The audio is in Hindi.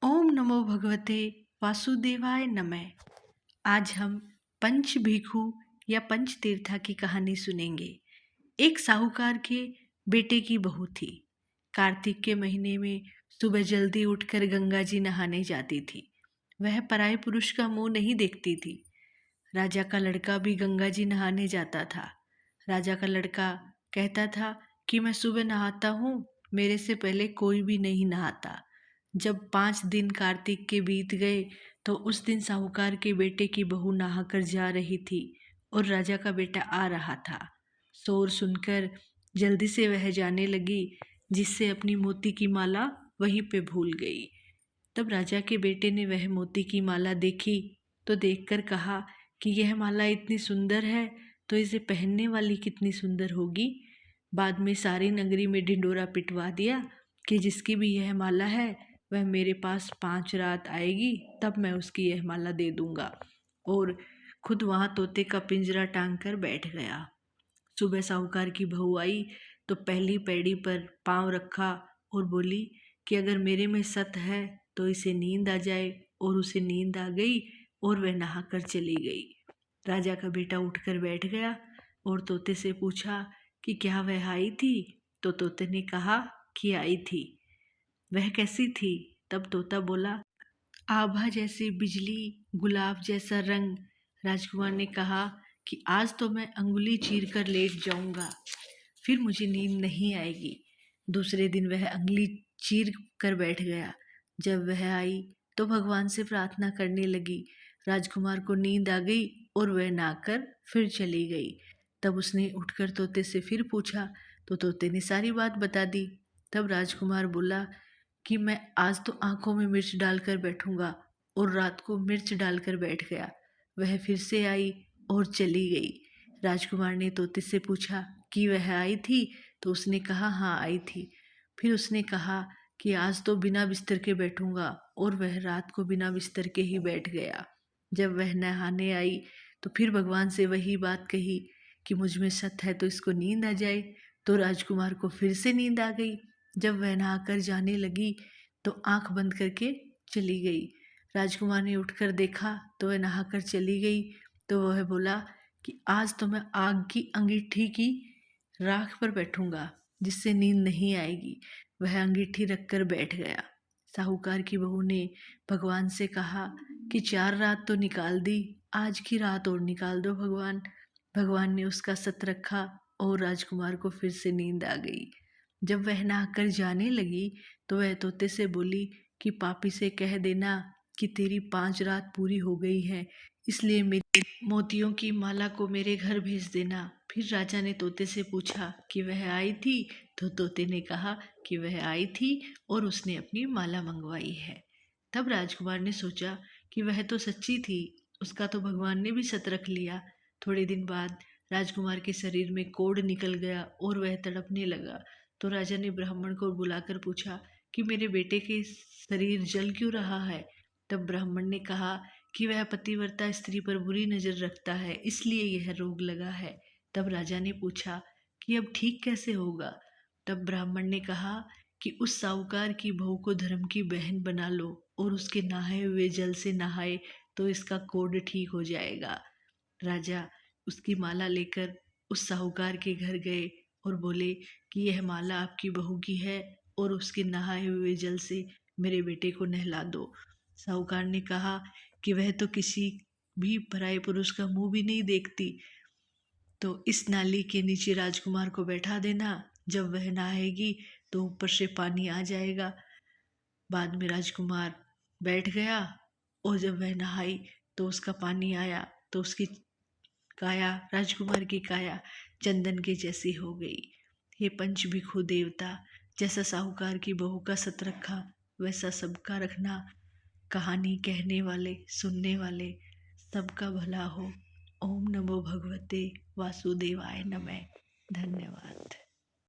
ओम नमो भगवते वासुदेवाय नमः। आज हम पंच भिखु या पंच तीर्था की कहानी सुनेंगे। एक साहूकार के बेटे की बहू थी। कार्तिक के महीने में सुबह जल्दी उठकर गंगा जी नहाने जाती थी। वह पराये पुरुष का मुंह नहीं देखती थी। राजा का लड़का भी गंगा जी नहाने जाता था। राजा का लड़का कहता था कि मैं सुबह नहाता हूँ, मेरे से पहले कोई भी नहीं नहाता। जब 5 दिन कार्तिक के बीत गए तो उस दिन साहूकार के बेटे की बहू नहाकर जा रही थी और राजा का बेटा आ रहा था। शोर सुनकर जल्दी से वह जाने लगी, जिससे अपनी मोती की माला वहीं पे भूल गई। तब राजा के बेटे ने वह मोती की माला देखी तो देखकर कहा कि यह माला इतनी सुंदर है तो इसे पहनने वाली कितनी सुंदर होगी। बाद में सारी नगरी में ढिंडोरा पिटवा दिया कि जिसकी भी यह माला है वह मेरे पास 5 रात आएगी, तब मैं उसकी यह माला दे दूंगा। और खुद वहां तोते का पिंजरा टांग कर बैठ गया। सुबह साहूकार की बहू आई तो पहली पैड़ी पर पांव रखा और बोली कि अगर मेरे में सत है तो इसे नींद आ जाए। और उसे नींद आ गई और वह नहाकर चली गई। राजा का बेटा उठकर बैठ गया और तोते से पूछा कि क्या वह आई थी। तो तोते ने कहा कि आई थी। वह कैसी थी? तब तोता बोला, आभा जैसी बिजली, गुलाब जैसा रंग। राजकुमार ने कहा कि आज तो मैं अंगुली चीर कर लेट जाऊंगा, फिर मुझे नींद नहीं आएगी। दूसरे दिन वह अंगुली चीर कर बैठ गया। जब वह आई तो भगवान से प्रार्थना करने लगी। राजकुमार को नींद आ गई और वह नहाकर फिर चली गई। तब उसने उठकर तोते से फिर पूछा तो तोते ने सारी बात बता दी। तब राजकुमार बोला कि मैं आज तो आंखों में मिर्च डालकर बैठूंगा, और रात को मिर्च डालकर बैठ गया। वह फिर से आई और चली गई। राजकुमार ने तोते से पूछा कि वह आई थी। तो उसने कहा हाँ आई थी। फिर उसने कहा कि आज तो बिना बिस्तर के बैठूंगा, और वह रात को बिना बिस्तर के ही बैठ गया। जब वह नहाने आई तो फिर भगवान से वही बात कही कि मुझ में सत है तो इसको नींद आ जाए। तो राजकुमार को फिर से नींद आ गई। जब वह नहाकर जाने लगी तो आंख बंद करके चली गई। राजकुमार ने उठकर देखा तो वह नहाकर चली गई। तो वह बोला कि आज तो मैं आग की अंगीठी की राख पर बैठूंगा, जिससे नींद नहीं आएगी। वह अंगीठी रखकर बैठ गया। साहूकार की बहू ने भगवान से कहा कि 4 रात तो निकाल दी, आज की रात और निकाल दो भगवान। भगवान ने उसका सत रखा और राजकुमार को फिर से नींद आ गई। जब वह नहाकर जाने लगी तो वह तोते से बोली कि पापी से कह देना कि तेरी 5 रात पूरी हो गई है, इसलिए मेरी मोतियों की माला को मेरे घर भेज देना। फिर राजा ने तोते से पूछा कि वह आई थी। तो तोते ने कहा कि वह आई थी और उसने अपनी माला मंगवाई है। तब राजकुमार ने सोचा कि वह तो सच्ची थी, उसका तो भगवान ने भी सत रख लिया। थोड़े दिन बाद राजकुमार के शरीर में कोढ़ निकल गया और वह तड़पने लगा। तो राजा ने ब्राह्मण को बुलाकर पूछा कि मेरे बेटे के शरीर जल क्यों रहा है। तब ब्राह्मण ने कहा कि वह पतिव्रता स्त्री पर बुरी नजर रखता है, इसलिए यह रोग लगा है। तब राजा ने पूछा कि अब ठीक कैसे होगा। तब ब्राह्मण ने कहा कि उस साहूकार की बहू को धर्म की बहन बना लो और उसके नहाए हुए जल से नहाए तो इसका कोढ़ ठीक हो जाएगा। राजा उसकी माला लेकर उस साहूकार के घर गए और बोले कि यह माला आपकी बहू की है और उसके नहाए हुए जल से मेरे बेटे को नहला दो। साहूकार ने कहा कि वह तो किसी भी पराये पुरुष का मुंह भी नहीं देखती, तो इस नाली के नीचे राजकुमार को बैठा देना। जब वह नहाएगी तो ऊपर से पानी आ जाएगा। बाद में राजकुमार बैठ गया और जब वह नहाई तो उसका पानी आया तो उसकी काया, राजकुमार की काया चंदन के जैसी हो गई। हे पंच भिखु देवता, जैसा साहूकार की बहू का सत रखा वैसा सबका रखना। कहानी कहने वाले, सुनने वाले सबका भला हो। ओम नमो भगवते वासुदेवाय नमः। धन्यवाद।